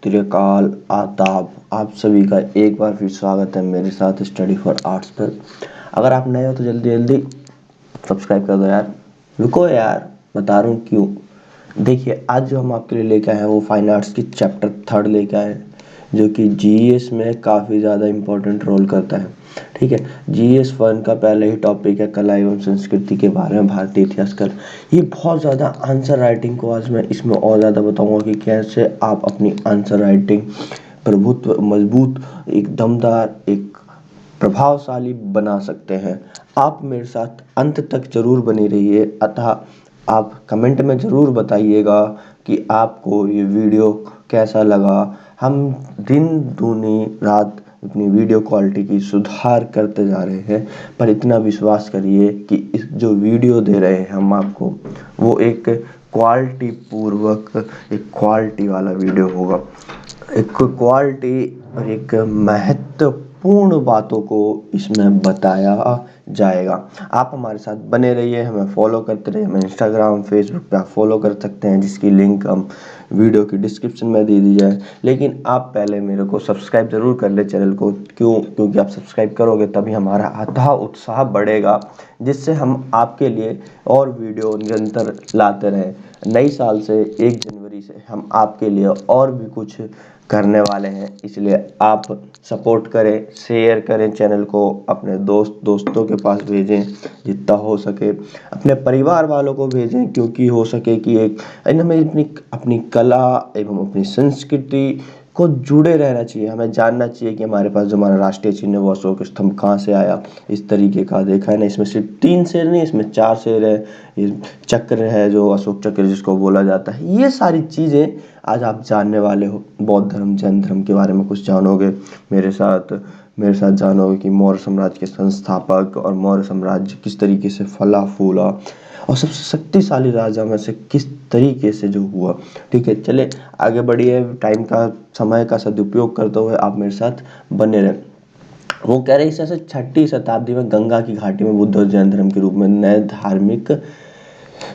त्रिकाल आदाब। आप सभी का एक बार फिर स्वागत है मेरे साथ स्टडी फॉर आर्ट्स पर। अगर आप नए हो तो जल्दी जल्दी सब्सक्राइब कर दो यार। रुको यार, बता रहा हूँ क्यों। देखिए, आज जो हम आपके लिए लेके आए हैं वो फाइन आर्ट्स की चैप्टर 3 लेके आए हैं, जो कि जीएस में काफ़ी ज़्यादा इम्पोर्टेंट रोल करता है। ठीक है, जीएस 1 का पहले ही टॉपिक है कला एवं संस्कृति के बारे में, भारतीय इतिहास कल। ये बहुत ज़्यादा आंसर राइटिंग को आज मैं इसमें और ज़्यादा बताऊंगा कि कैसे आप अपनी आंसर राइटिंग प्रभुत्व मजबूत, एक दमदार, एक प्रभावशाली बना सकते हैं। आप मेरे साथ अंत तक जरूर बने रहिए। अतः आप कमेंट में ज़रूर बताइएगा कि आपको ये वीडियो कैसा लगा। हम दिन दूनी रात अपनी वीडियो क्वालिटी की सुधार करते जा रहे हैं, पर इतना विश्वास करिए कि इस जो वीडियो दे रहे हैं हम आपको, वो एक क्वालिटी पूर्वक, एक क्वालिटी वाला वीडियो होगा। एक क्वालिटी और एक महत्वपूर्ण बातों को इसमें बताया जाएगा। आप हमारे साथ बने रहिए, हमें फॉलो करते रहिए। हमें इंस्टाग्राम फेसबुक पे आप फॉलो कर सकते हैं, जिसकी लिंक हम वीडियो की डिस्क्रिप्शन में दे दी जाए। लेकिन आप पहले मेरे को सब्सक्राइब ज़रूर कर ले चैनल को। क्योंकि आप सब्सक्राइब करोगे तभी हमारा अथाह उत्साह बढ़ेगा, जिससे हम आपके लिए और वीडियो निरंतर लाते रहें। नई साल से 1 जनवरी से हम आपके लिए और भी कुछ करने वाले हैं, इसलिए आप सपोर्ट करें, शेयर करें चैनल को, अपने दोस्तों के पास भेजें, जितना हो सके अपने परिवार वालों को भेजें, क्योंकि हो सके कि एक हमें अपनी कला एवं अपनी संस्कृति को जुड़े रहना चाहिए। हमें जानना चाहिए कि हमारे पास जो हमारा राष्ट्रीय चिन्ह है वो अशोक स्तंभ कहाँ से आया। इस तरीके का देखा है ना, इसमें सिर्फ 3 शेर नहीं, इसमें 4 शेर है। ये चक्र है जो अशोक चक्र जिसको बोला जाता है। ये सारी चीज़ें आज आप जानने वाले हो। बौद्ध धर्म, जैन धर्म के बारे में कुछ जानोगे मेरे साथ जानोगे कि मौर्य साम्राज्य के संस्थापक और मौर्य साम्राज्य किस तरीके से फला फूला और सबसे शक्तिशाली राजा में से किस तरीके से जो हुआ। ठीक है, चले आगे बढ़िए। टाइम का, समय का सदुपयोग करते हुए आप मेरे साथ बने रहें। वो कह रहे हैं इस 6ठी शताब्दी में गंगा की घाटी में बुद्ध और जैन धर्म के रूप में नए धार्मिक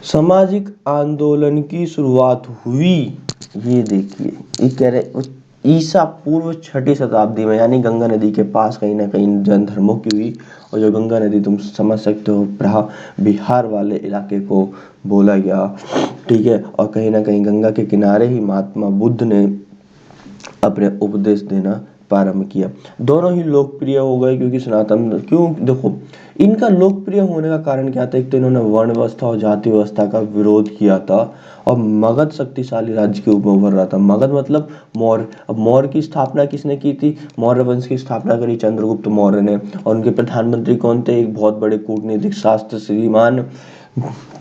सामाजिक आंदोलन की शुरुआत हुई। ये देखिए, ये कह रहे ईसा पूर्व 6ठी शताब्दी में, यानी गंगा नदी के पास कहीं ना कहीं जैन धर्मों की हुई। और जो गंगा नदी तुम समझ सकते हो बिहार वाले इलाके को बोला गया। ठीक है, और कहीं ना कहीं गंगा के किनारे ही महात्मा बुद्ध ने अपने उपदेश देना प्रारंभ किया। दोनों ही लोकप्रिय हो गए, क्योंकि सनातन, क्यों देखो इनका लोकप्रिय होने का कारण क्या था। एक तो इन्होंने वर्ण व्यवस्था और जाति व्यवस्था का विरोध किया था, और मगध शक्तिशाली राज्य के रूप में उभर रहा था। मगध मतलब मौर्य। अब मौर्य की स्थापना किसने की थी? मौर्य वंश की स्थापना करी चंद्रगुप्त मौर्य ने। और उनके प्रधानमंत्री कौन थे? एक बहुत बड़े कूटनीतिक शास्त्र श्रीमान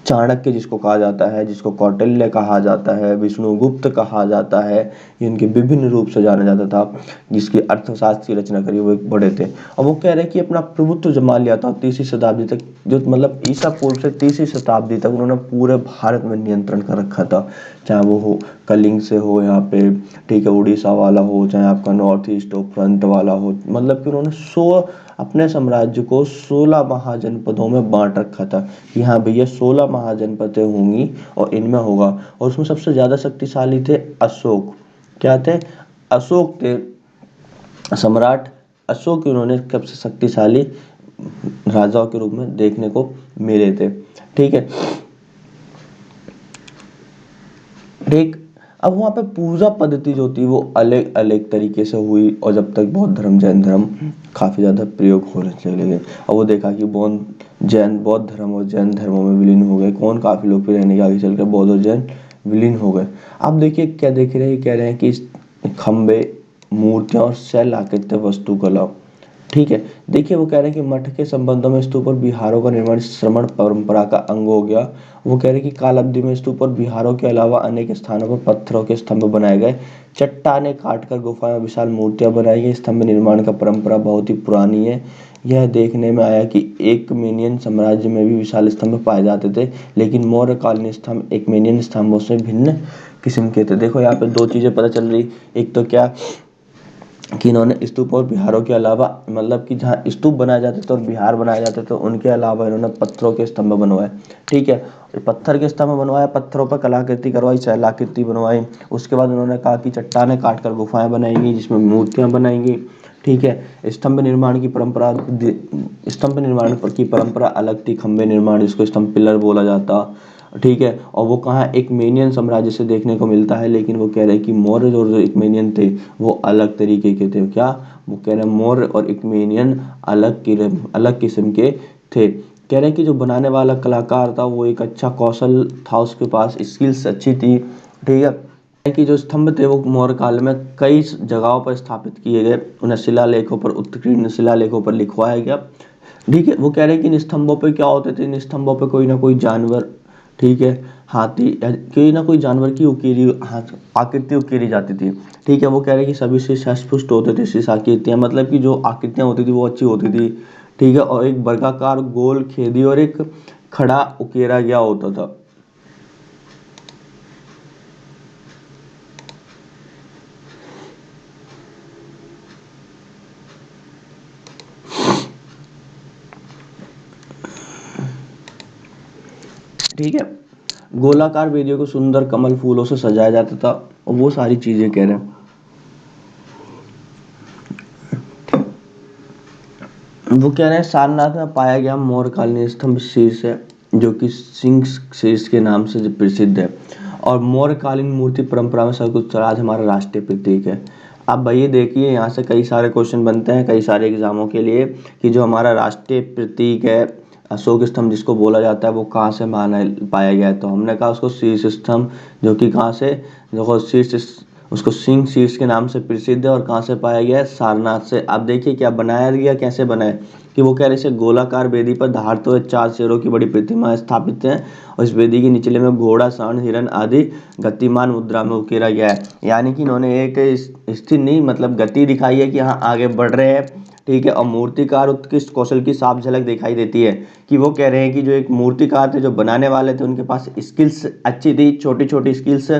चाणक्य जिसको कहा जाता है, जिसको कौटिल्य कहा जाता है, विष्णुगुप्त कहा जाता है। ये इनके विभिन्न रूप से जाना जाता था। जिसकी अर्थशास्त्र की रचना करी वो एक बड़े थे। और वो कह रहे हैं कि अपना प्रभुत्व जमा लिया था 30वीं शताब्दी तक, जो मतलब ईसा पूर्व से 30वीं शताब्दी तक उन्होंने पूरे भारत में नियंत्रण कर रखा था। चाहे वो हो कलिंग से हो यहाँ पे, ठीक है, उड़ीसा वाला हो, चाहे आपका नॉर्थ ईस्ट हो, फ्रंट वाला हो। मतलब कि उन्होंने अपने साम्राज्य को 16 महाजनपदों में बांट रखा था कि हाँ भैया 16 महाजनपदें होंगी और इनमें होगा। और उसमें सबसे ज़्यादा शक्तिशाली थे अशोक। क्या थे? अशोक थे सम्राट। अशोक उन्होंने सबसे शक्तिशाली राजाओं के रूप में देखने को मिले थे। ठीक है, ठीक। अब वहाँ पे पूजा पद्धति जो थी वो अलग अलग तरीके से हुई, और जब तक बौद्ध धर्म जैन धर्म काफ़ी ज़्यादा प्रयोग होने चले गए, और वो देखा कि बौद्ध धर्म और जैन धर्मों में विलीन हो गए। कौन? काफ़ी लोग फिर रहने के आगे चल कर बौद्ध और जैन विलीन हो गए। अब देखिए क्या देख रहे हैं, कह रहे हैं कि खंबे, मूर्तियाँ और शैलाकृत्य वास्तुकला। ठीक है, देखिए वो कह रहे हैं कि मठ के संबंधों में स्तूप और विहारों का निर्माण श्रमण परंपरा का अंग हो गया। वो कह रहे हैं कि काल अवधि में स्तूप और विहारों के अलावा अनेक स्थानों पर पत्थरों के स्तंभ बनाए गए। चट्टाने काटकर गुफा में विशाल मूर्तियां बनाई गई। स्तंभ निर्माण का परंपरा बहुत ही पुरानी है। यह देखने में आया कि एकमेनियन साम्राज्य में भी विशाल स्तंभ पाए जाते थे, लेकिन मौर्यकालीन स्तंभ एकमेनियन स्तंभों से भिन्न किस्म के थे। देखो यहाँ पे 2 चीजें पता चल रही। एक तो क्या, कि इन्होंने स्तूप और विहारों के अलावा, मतलब कि जहाँ स्तूप बनाए जाते थे और विहार बनाए जाते थे उनके अलावा इन्होंने पत्थरों के स्तंभ बनवाए। ठीक है, पत्थर के स्तंभ बनवाया, पत्थरों पर कलाकृति करवाई, शैलाकृति बनवाई। उसके बाद उन्होंने कहा कि चट्टानें काट कर गुफाएं बनाएंगी जिसमें मूर्तियां बनाएंगी। ठीक है, स्तंभ निर्माण की परंपरा, स्तंभ निर्माण की परंपरा अलग थी, खंबे निर्माण जिसको स्तंभ पिलर बोला जाता। ठीक है, और वो कहाँ एकमेनियन साम्राज्य से देखने को मिलता है, लेकिन वो कह रहे हैं कि मौर्य और जो एकमेनियन थे वो अलग तरीके के थे। क्या वो कह रहे हैं, मौर्य और एकमेनियन अलग किस्म के थे। कह रहे हैं कि जो बनाने वाला कलाकार था वो एक अच्छा कौशल था, उसके पास स्किल्स अच्छी थी। ठीक है, कि जो स्तंभ थे वो मौर्य काल में कई जगहों पर स्थापित किए गए, उन्हें शिलालेखों पर, उत्कीर्ण शिलालेखों पर लिखवाया गया। ठीक है, वो कह रहे हैं कि इन स्तंभों पे क्या होते थे, इन स्तंभों पे कोई ना कोई जानवर, ठीक है, हाथी, कोई ना कोई जानवर की आकृति उकेरी जाती थी। ठीक है, वो कह रहे हैं कि सभी से स्पष्ट होते थे शीश आकृतियां, मतलब कि जो आकृतियां होती थी वो अच्छी होती थी। ठीक है, और एक वर्गाकार गोल खेदी और एक खड़ा उकेरा गया होता था। ठीक है, गोलाकार वेदियों को सुंदर कमल फूलों से सजाया जाता था, और वो सारी चीजें कह रहे हैं। वो कह रहे हैं सारनाथ में पाया गया मौर्यकालीन स्तंभ शीर्ष है, जो कि सिंह शीर्ष के नाम से प्रसिद्ध है, और मौर्यकालीन मूर्ति परंपरा में सर्वोच्च राज हमारा राष्ट्रीय प्रतीक है। अब भैया देखिए, यहाँ से कई सारे क्वेश्चन बनते हैं कई सारे एग्जामों के लिए, कि जो हमारा राष्ट्रीय प्रतीक है अशोक स्तंभ जिसको बोला जाता है वो कहाँ से माना पाया गया है, तो हमने कहा उसको शीर्ष स्तंभ, जो कि कहाँ से, जो शीर्ष, उसको सिंह शीर्ष के नाम से प्रसिद्ध है, और कहाँ से पाया गया है, सारनाथ से। अब देखिए क्या बनाया गया, कैसे बनाया, कि वो कह रहे से गोलाकार वेदी पर धारते हुए 4 शेरों की बड़ी प्रतिमा स्थापित है, और इस वेदी के निचले में घोड़ा, सांड, हिरण आदि गतिमान मुद्रा में उकेरा गया है। यानी कि इन्होंने एक स्थिर नहीं, मतलब गति दिखाई है कि हाँ आगे बढ़ रहे हैं। ठीक है, और मूर्तिकार उत्कृष्ट कौशल की साफ झलक दिखाई देती है, कि वो कह रहे हैं कि जो एक मूर्तिकार थे, जो बनाने वाले थे, उनके पास स्किल्स अच्छी थी, छोटी छोटी स्किल्स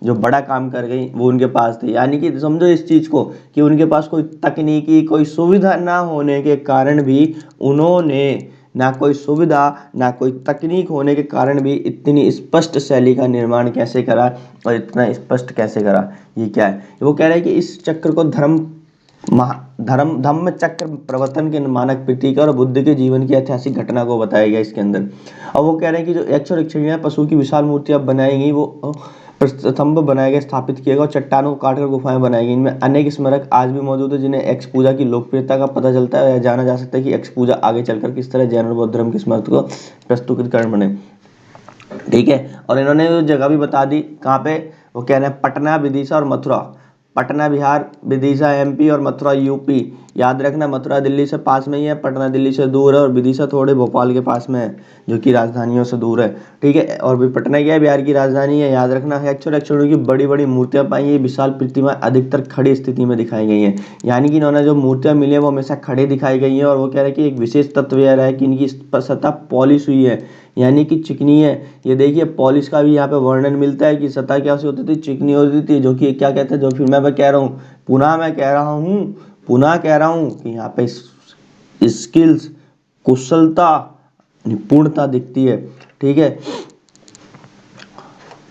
जो बड़ा काम कर गई वो उनके पास थी। यानी कि समझो इस चीज़ को, कि उनके पास कोई तकनीकी कोई सुविधा ना होने के कारण भी उन्होंने, ना कोई सुविधा ना कोई तकनीक होने के कारण भी इतनी स्पष्ट शैली का निर्माण कैसे करा, और इतना स्पष्ट कैसे करा, ये क्या है। वो कह रहे हैं कि इस चक्र को धम्म चक्र प्रवर्तन के मानक प्रतीक है, और बुद्ध के जीवन की ऐतिहासिक घटना को बताया गया इसके अंदर। और वो कह रहे हैं कि जो यक्ष और यक्षिणियां पशु की विशाल मूर्तियां बनाई गई, वो स्तंभ बनाए गए, स्थापित किए गए, और चट्टानों को काटकर गुफाएं बनाई गई। इनमें अनेक स्मारक आज भी मौजूद है, जिन्हें एक्स पूजा की लोकप्रियता का पता चलता है, या जाना जा सकता है कि एक्स पूजा आगे चलकर किस तरह जैन और बौद्ध धर्म के स्मारक को प्रस्तुतिकरण बने। ठीक है, और इन्होंने वो जगह भी बता दी कहाँ पे, वो कह रहे हैं पटना, विदिशा और मथुरा। पटना बिहार, विदिशा एमपी और मथुरा यूपी। याद रखना, मथुरा दिल्ली से पास में ही है, पटना दिल्ली से दूर है, और विदिशा थोड़े भोपाल के पास में है, जो कि राजधानियों से दूर है। ठीक है, और भी पटना क्या है, बिहार की राजधानी है। याद रखना है, अक्षरों की बड़ी बड़ी मूर्तियां पाई हैं, विशाल प्रतिमा अधिकतर खड़ी स्थिति में दिखाई गई हैं। यानी कि इन्होंने जो मूर्तियां मिली हैं वो हमेशा खड़े दिखाई गई हैं, और वो कह रहे हैं कि एक विशेष तत्व यह है कि इनकी सतह पॉलिश हुई है, यानी कि चिकनी है। ये देखिए पॉलिश का भी यहाँ पे वर्णन मिलता है, कि सतह क्या सी होती थी, चिकनी होती थी, जो कि क्या कहते हैं, जो फिर मैं कह रहा हूँ, पुनः कह रहा हूँ कि यहाँ पे स्किल्स, कुशलता, निपुणता दिखती है। ठीक है,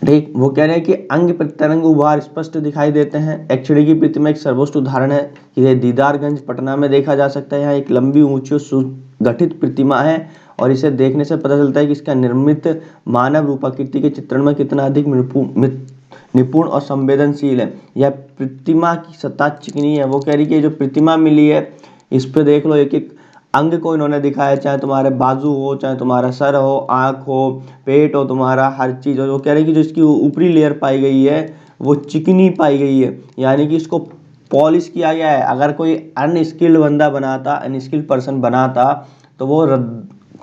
ठीक, वो कह रहे हैं कि अंग प्रत्यंग उभार स्पष्ट दिखाई देते हैं। एक्चुअली की प्रतिमा एक सर्वोच्च उदाहरण है, ये दीदारगंज पटना में देखा जा सकता है। यहाँ एक लंबी ऊंची सुगठित प्रतिमा है, और इसे देखने से पता चलता है कि इसका निर्मित मानव रूपाकृति के चित्रण में कितना अधिक निपुण और संवेदनशील है। यह प्रतिमा की सतह चिकनी है। वो कह रही है कि जो प्रतिमा मिली है इस पे देख लो, एक एक अंग को इन्होंने दिखाया, चाहे तुम्हारे बाजू हो, चाहे तुम्हारा सर हो, आँख हो, पेट हो, तुम्हारा हर चीज़ हो। वो कह रहे हैं कि जो इसकी ऊपरी लेयर पाई गई है वो चिकनी पाई गई है, यानी कि इसको पॉलिश किया गया है। अगर कोई अनस्किल्ड बंदा बनाता, अनस्किल्ड पर्सन बनाता, तो वो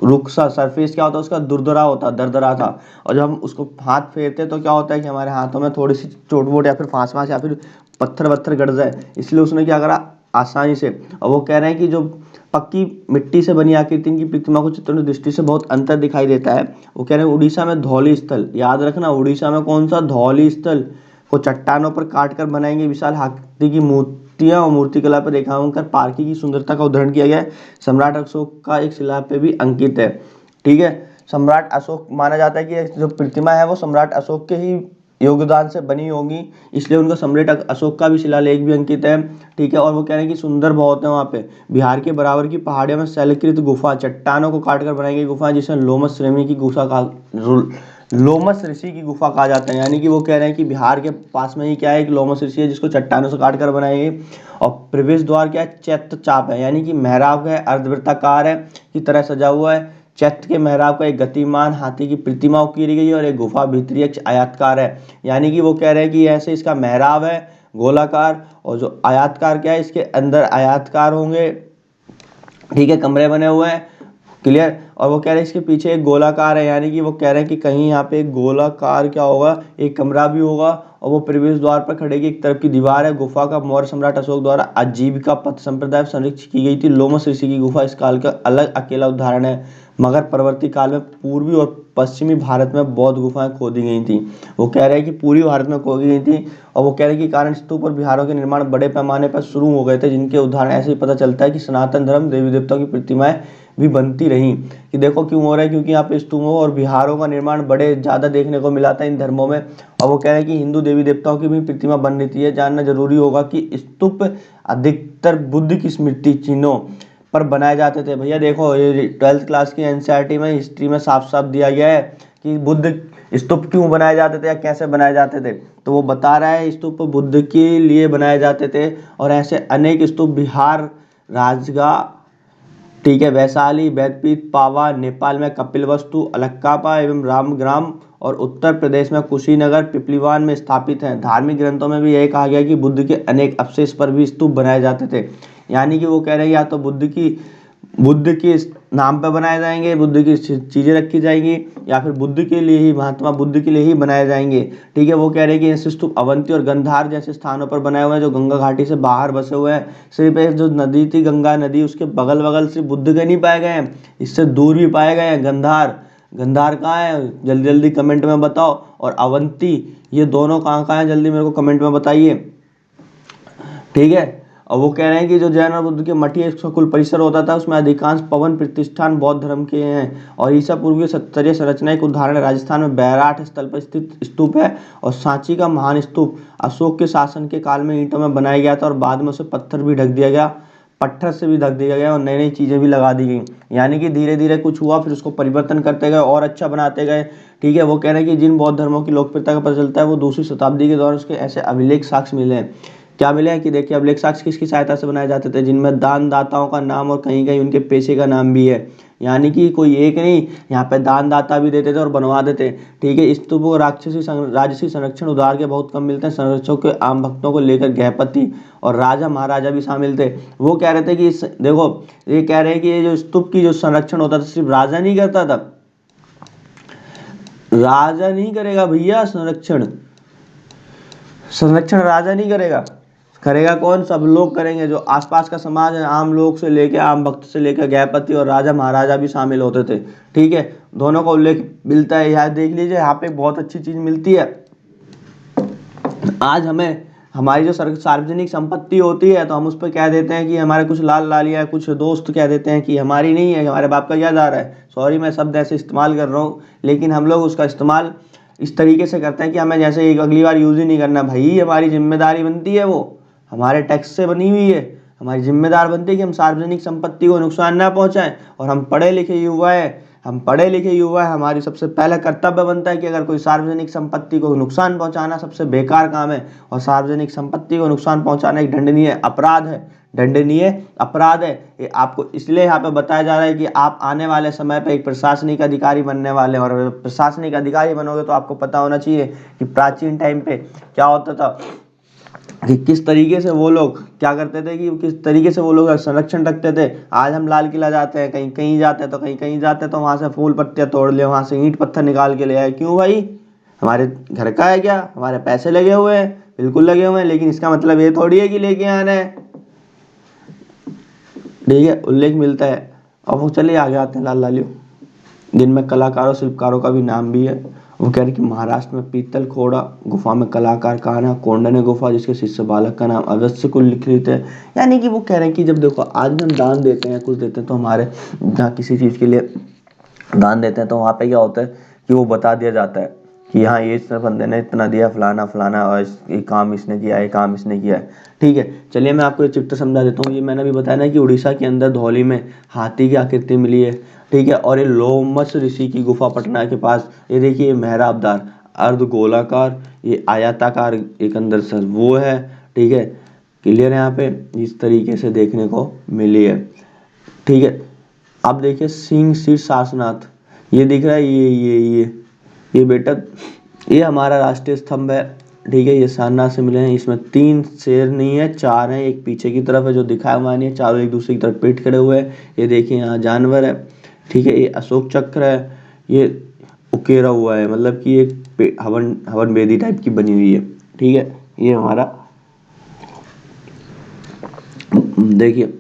रुखसा सरफेस क्या होता है उसका, दुरदरा होता, दरदरा था। और जब हम उसको हाथ फेरते तो क्या होता है कि हमारे हाथों में थोड़ी सी चोट वोट या फिर फांस फांस या फिर पत्थर वत्थर गड़ जाए, इसलिए उसने क्या करा, आसानी से। और वो कह रहे हैं कि जो पक्की मिट्टी से बनी आकृति की प्रतिमा को चित्रण की दृष्टि से बहुत अंतर दिखाई देता है। वो कह रहे हैं उड़ीसा में धौली स्थल, याद रखना उड़ीसा में कौन सा, धौली स्थल को चट्टानों पर काट कर बनाएंगे विशाल हाथी की मूर्तियां और मूर्तिकला पर रेखाओं कर पार्की की सुंदरता का उदाहरण किया गया है। सम्राट अशोक का एक शिला पे भी अंकित है। ठीक है, सम्राट अशोक माना जाता है कि जो प्रतिमा है वो सम्राट अशोक के ही योगदान से बनी होगी, इसलिए उनका सम्राट अशोक का भी शिलालेख भी अंकित है। ठीक है, और वो कह रहे हैं कि सुंदर बहुत है वहाँ पे। बिहार के बराबर की पहाड़ियों में शैलकृत गुफा, चट्टानों को काटकर बनाई गई गुफा, जिसे लोमस श्रेणी की गुफा का लोमस ऋषि की गुफा कहा जाता है। यानी कि वो कह रहे हैं कि बिहार के पास में ही क्या है, एक लोमस ऋषि है जिसको चट्टानों से काट कर बनाई गई। और प्रवेश द्वार क्या है, चैत्य चाप है, यानी कि मेहराब है, अर्धवृत्ताकार है की तरह सजा हुआ है। चैत्य के मेहराब का एक गतिमान हाथी की प्रतिमा उकेरी गई है और एक गुफा भीतरी एक आयताकार है। यानी कि वो कह रहे हैं कि ऐसे इसका मेहराब है गोलाकार, और जो आयताकार क्या है, इसके अंदर आयताकार होंगे। ठीक है, कमरे बने हुए हैं, क्लियर। और वो कह रहे हैं इसके पीछे एक गोलाकार है, यानी कि वो कह रहे हैं कि कहीं यहाँ पे एक गोलाकार क्या होगा, एक कमरा भी होगा। और वो प्रवेश द्वार पर खड़े की एक तरफ की दीवार है। गुफा का मौर्य सम्राट अशोक द्वारा आजीविका पथ संप्रदाय संरक्षित की गई थी। लोमस ऋषि की गुफा इस काल का अलग अकेला उदाहरण है, मगर परवर्ती काल में पूर्वी और पश्चिमी भारत में बौद्ध गुफाएं खोदी गई थी। वो कह रहे हैं कि पूर्वी भारत में खोदी गई थी, और वो कह रहे हैं कि कारण स्तूप और विहारों के निर्माण बड़े पैमाने पर शुरू हो गए थे, जिनके उदाहरण ऐसे ही पता चलता है कि सनातन धर्म देवी देवताओं की प्रतिमाएं भी बनती रही। कि देखो क्यों हो रहा है, क्योंकि यहाँ पे स्तूपों और विहारों का निर्माण बड़े ज़्यादा देखने को मिला था इन धर्मों में। और वो कह रहे हैं कि हिंदू देवी देवताओं की भी प्रतिमा बन रही थी। ये जानना जरूरी होगा कि स्तूप अधिकतर बुद्ध की स्मृति चिन्हों पर बनाए जाते थे। भैया देखो, ये 12th क्लास की एनसीईआरटी में हिस्ट्री में साफ साफ दिया गया है कि बुद्ध स्तूप क्यों बनाए जाते थे या कैसे बनाए जाते थे। तो वो बता रहा है स्तूप बुद्ध के लिए बनाए जाते थे, और ऐसे अनेक स्तूप बिहार, राजगा, ठीक है, वैशाली, बैदपीठ, पावा, नेपाल में कपिलवस्तु, अलक्कापा एवं रामग्राम, और उत्तर प्रदेश में कुशीनगर, पिपलीवान में स्थापित हैं। धार्मिक ग्रंथों में भी यही कहा गया कि बुद्ध के अनेक अवशेष पर भी स्तूप बनाए जाते थे। यानी कि वो कह रहे हैं या तो बुद्ध के नाम पर बनाए जाएंगे, बुद्ध की चीजें रखी जाएंगी, या फिर बुद्ध के लिए ही, महात्मा बुद्ध के लिए ही बनाए जाएंगे। ठीक है, वो कह रहे हैं कि ऐसे स्तूप अवंती और गंधार जैसे स्थानों पर बनाए हुए हैं, जो गंगा घाटी से बाहर बसे हुए हैं। सिर्फ एक जो नदी थी गंगा नदी, उसके बगल बगल से बुद्ध के नहीं पाए गए हैं, इससे दूर भी पाए गए हैं। गंधार, गंधार कहाँ है, जल्दी जल्दी कमेंट में बताओ। और अवंती, ये दोनों कहाँ कहाँ है, जल्दी मेरे को कमेंट में बताइए। ठीक है, और वो कह रहे हैं कि जो जैन और बुद्ध के मठीय कुल परिसर होता था, उसमें अधिकांश पवन प्रतिष्ठान बौद्ध धर्म के हैं। और ईसा पूर्व की स्तरीय संरचना एक उदाहरण है, राजस्थान में बैराठ स्थल पर स्थित स्तूप है। और सांची का महान स्तूप अशोक के शासन के काल में ईंटों में बनाया गया था, और बाद में उसे पत्थर भी ढक दिया गया, पत्थर से भी ढक दिया गया, और नई नई चीजें भी लगा दी गई। यानी कि धीरे धीरे कुछ हुआ, फिर उसको परिवर्तन करते गए और अच्छा बनाते गए। ठीक है, वो कह रहे हैं कि जिन बौद्ध धर्मों की लोकप्रियता का पता चलता है, वो 2वीं शताब्दी के दौरान उसके ऐसे अभिलेख साक्ष्य मिले हैं। क्या मिले हैं कि देखिए, अभिलेख साक्ष्य किसकी सहायता से बनाए जाते थे, जिनमें दान दाताओं का नाम और कहीं कहीं उनके पेशे का नाम भी है। यानी कि कोई एक नहीं, यहाँ पे दान दाता भी देते थे और बनवा देते। ठीक है, स्तूप को राजसी संरक्षण उधार के बहुत कम मिलते हैं। संरक्षकों के आम भक्तों को लेकर गृहपति और राजा महाराजा भी शामिल थे। वो कह रहे थे कि देखो, ये कह रहे हैं कि ये जो स्तूप की जो संरक्षण होता था, सिर्फ राजा नहीं करता था, राजा नहीं करेगा भैया संरक्षण, संरक्षण राजा नहीं करेगा, करेगा कौन, सब लोग करेंगे। जो आसपास का समाज है, आम लोग से लेकर, आम भक्त से लेकर गृहपति और राजा महाराजा भी शामिल होते थे। ठीक है, दोनों का उल्लेख मिलता है। यहाँ देख लीजिए, यहाँ पे बहुत अच्छी चीज मिलती है। आज हमें हमारी जो सार्वजनिक संपत्ति होती है, तो हम उस पर कह देते हैं कि हमारे कुछ लाल लालिया, कुछ दोस्त कह देते हैं कि हमारी नहीं है, हमारे बाप का क्या जा रहा है। सॉरी, मैं शब्द ऐसे इस्तेमाल कर रहा हूँ, लेकिन हम लोग उसका इस्तेमाल इस तरीके से करते हैं कि हमें जैसे एक अगली बार यूज ही नहीं करना। भाई हमारी जिम्मेदारी बनती है, वो हमारे टैक्स से बनी हुई है, हमारी जिम्मेदार बनती है कि हम सार्वजनिक संपत्ति को नुकसान ना पहुंचाएं। और हम पढ़े लिखे युवा है, हमारी सबसे पहला कर्तव्य बनता है कि अगर कोई सार्वजनिक संपत्ति को नुकसान पहुंचाना सबसे बेकार काम है, और सार्वजनिक संपत्ति को नुकसान पहुंचाना एक दंडनीय अपराध है, दंडनीय अपराध है। ये आपको इसलिए यहाँ पे बताया जा रहा है कि आप आने वाले समय पे एक प्रशासनिक अधिकारी बनने वाले हैं, और प्रशासनिक अधिकारी बनोगे तो आपको पता होना चाहिए कि प्राचीन टाइम पे क्या होता था, कि किस तरीके से वो लोग क्या करते थे, कि किस तरीके से वो लोग संरक्षण रखते थे। आज हम लाल किला जाते हैं, कहीं कहीं जाते हैं, तो कहीं कहीं जाते हैं तो वहां से फूल पत्तियां तोड़ ले, वहां से ईंट पत्थर निकाल के ले आए। क्यों भाई, हमारे घर का है क्या, हमारे पैसे लगे हुए हैं, बिल्कुल लगे हुए हैं, लेकिन इसका मतलब ये थोड़ी है कि लेके आना है। ठीक है, उल्लेख मिलता है। अब वो चलिए आगे आते हैं लाल लालियों, जिनमें कलाकारों शिल्पकारों का भी नाम भी है। वो कह रहे कि महाराष्ट्र में पीतल खोड़ा गुफा में कलाकार कहाना, कोंडन्य गुफा जिसके शिष्य बालक का नाम अगस्त्य को लिखित है। यानी कि वो कह रहे हैं कि जब देखो आज भी हम दान देते हैं, कुछ देते हैं, तो हमारे जहाँ किसी चीज़ के लिए दान देते हैं तो वहाँ पे क्या होता है कि वो बता दिया जाता है कि हाँ ये इस बंदे ने इतना दिया, फलाना फलाना, और ये काम इसने किया है, ये काम इसने किया है। ठीक है, चलिए मैं आपको ये चित्र समझा देता हूँ। ये मैंने भी बताया ना कि उड़ीसा के अंदर धौली में हाथी की आकृति मिली है। ठीक है, और ये लोमस ऋषि की गुफा पटना के पास, ये देखिए मेहराबदार अर्ध गोलाकार, ये आयताकार एक अंदर से वो है। ठीक है, क्लियर है, यहाँ पे इस तरीके से देखने को मिली है। ठीक है, अब देखिए सिंह शीर सारनाथ, ये दिख रहा है, ये बेटा ये हमारा राष्ट्रीय स्तंभ है। ठीक है, ये सारनाथ से मिले हैं। इसमें 3 शेर नहीं है, 4 हैं, एक पीछे की तरफ है जो दिखाया हुआ नहीं है, चारों एक दूसरे की तरफ पीठ खड़े हुए हैं। ये देखिए यहाँ जानवर है। ठीक है, ये अशोक चक्र है, ये उकेरा हुआ है, मतलब कि एक हवन हवन वेदी टाइप की बनी हुई है। ठीक है, ये हमारा देखिए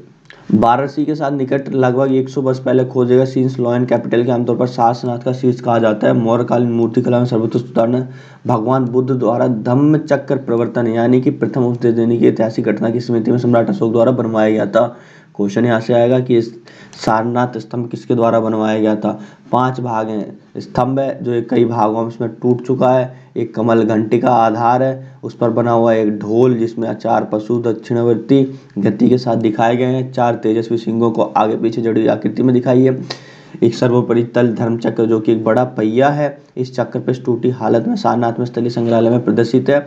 वाराणसी के साथ निकट लगभग 100 वर्ष पहले खोजेगा शीर्ष लॉयन कैपिटल के आमतौर पर सारनाथ का शीर्ष कहा जाता है। मौर्यकालीन मूर्तिकला में सर्वोत्कृष्ट उदाहरण भगवान बुद्ध द्वारा धम्म चक्र प्रवर्तन यानी कि प्रथम उपदेश देने की ऐतिहासिक घटना की स्मृति में सम्राट अशोक द्वारा बनवाया गया था। क्वेश्चन यहाँ से आएगा कि सारनाथ स्तंभ किसके द्वारा बनवाया गया था। 5 भाग हैं, स्तंभ है जो एक कई भागों में इसमें टूट चुका है, एक कमल घंटी का आधार है, उस पर बना हुआ एक ढोल जिसमें 4 पशु दक्षिणावर्ती गति के साथ दिखाए गए हैं, 4 तेजस्वी सिंहों को आगे पीछे जड़ी आकृति में दिखाई है, एक सर्वोपरि तल धर्म चक्र जो कि एक बड़ा पहिया है, इस चक्र पर टूटी हालत में सारनाथ में स्थलीय संग्रहालय में प्रदर्शित है।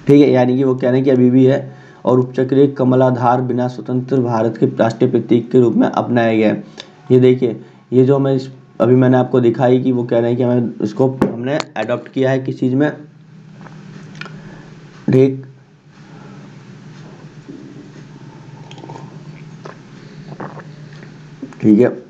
ठीक है, यानी कि वो कह रहे हैं कि अभी भी है, और उपचक्रीय कमलाधार बिना स्वतंत्र भारत के राष्ट्रीय प्रतीक के रूप में अपनाया गया है। ये देखिए, ये जो मैं अभी मैंने आपको दिखाई कि वो कह रहे हैं कि हमें इसको हमने अडॉप्ट किया है किस चीज़ में। ठीक, ठीक है,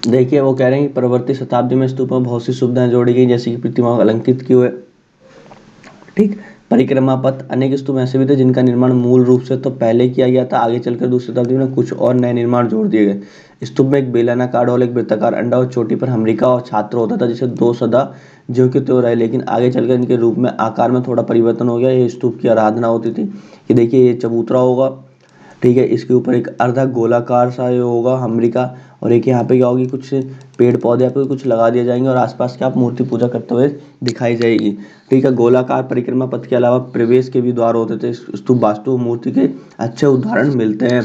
देखिए वो कह रहे हैं कि परवर्ती शताब्दी में स्तूप में बहुत सी सुविधाएं जोड़ी गई जैसे कि प्रतिमाओं को अलंकृत किए हुए, ठीक, परिक्रमा पथ, अनेक स्तूप ऐसे भी थे जिनका निर्माण मूल रूप से तो पहले किया गया था, आगे चलकर दूसरी शताब्दी में कुछ और नए निर्माण जोड़ दिए गए। स्तूप में एक बेलनाकार ढोल, एक वृत्ताकार अंडा और चोटी पर हमरिका और छात्र होता था जिसे 2 सदा ज्यों के त्यों रहे, लेकिन आगे चलकर इनके रूप में आकार में थोड़ा परिवर्तन हो गया। ये स्तूप की आराधना होती थी कि देखिए ये चबूतरा होगा, ठीक है, इसके ऊपर एक अर्धा गोलाकार सा ये होगा हमरिका, और एक यहाँ पे क्या होगी, कुछ पेड़ पौधे आपको कुछ लगा दिए जाएंगे और आसपास के आप मूर्ति पूजा करते हुए दिखाई जाएगी। ठीक है, गोलाकार परिक्रमा पथ के अलावा प्रवेश के भी द्वार होते थे। स्तूप वास्तु मूर्ति के अच्छे उदाहरण मिलते हैं।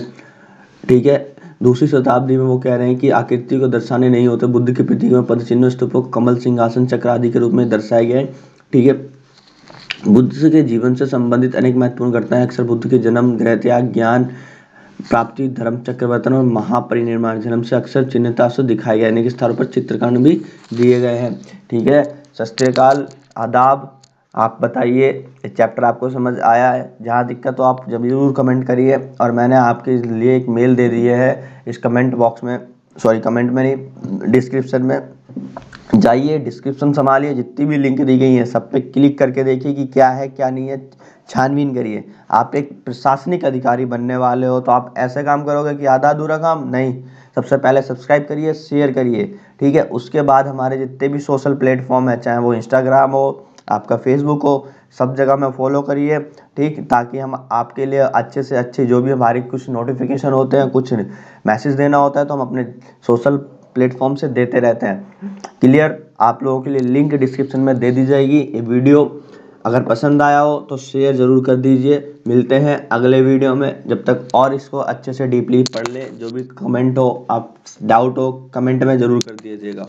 ठीक है, दूसरी शताब्दी में वो कह रहे हैं कि आकृति को दर्शाने नहीं होते, बुद्ध के प्रतीक में पद चिन्ह स्तूपों को कमल सिंहासन चक्र आदि के रूप में दर्शाए गए। ठीक है, बुद्ध के जीवन से संबंधित अनेक महत्वपूर्ण घटनाएं अक्सर बुद्ध के जन्म, गृह त्याग, ज्ञान प्राप्ति, धर्म चक्रवर्तन और महापरिनिर्वाण जन्म से अक्सर चिन्हता से दिखाए गए अनेक स्थानों पर चित्रकरण भी दिए गए हैं। ठीक है, सत श्री अकाल, आदाब, आप बताइए चैप्टर आपको समझ आया है? जहाँ दिक्कत हो आप जरूर कमेंट करिए, और मैंने आपके लिए एक मेल दे दिए है इस कमेंट बॉक्स में, सॉरी कमेंट में नहीं, डिस्क्रिप्शन में जाइए, डिस्क्रिप्शन संभालिए, जितनी भी लिंक दी गई है सब पे क्लिक करके देखिए कि क्या है क्या नहीं है, छानबीन करिए। आप एक प्रशासनिक अधिकारी बनने वाले हो तो आप ऐसे काम करोगे कि आधा अधूरा काम नहीं, सबसे पहले सब्सक्राइब करिए, शेयर करिए। ठीक है, उसके बाद हमारे जितने भी सोशल प्लेटफॉर्म है, चाहे वो इंस्टाग्राम हो, आपका फेसबुक हो, सब जगह में फॉलो करिए। ठीक, ताकि हम आपके लिए अच्छे से अच्छे जो भी हमारे कुछ नोटिफिकेशन होते हैं, कुछ मैसेज देना होता है तो हम अपने सोशल प्लेटफॉर्म से देते रहते हैं। क्लियर, आप लोगों के लिए लिंक डिस्क्रिप्शन में दे दी जाएगी। ये वीडियो अगर पसंद आया हो तो शेयर ज़रूर कर दीजिए। मिलते हैं अगले वीडियो में, जब तक और इसको अच्छे से डीपली पढ़ ले। जो भी कमेंट हो, आप डाउट हो, कमेंट में ज़रूर कर दीजिएगा।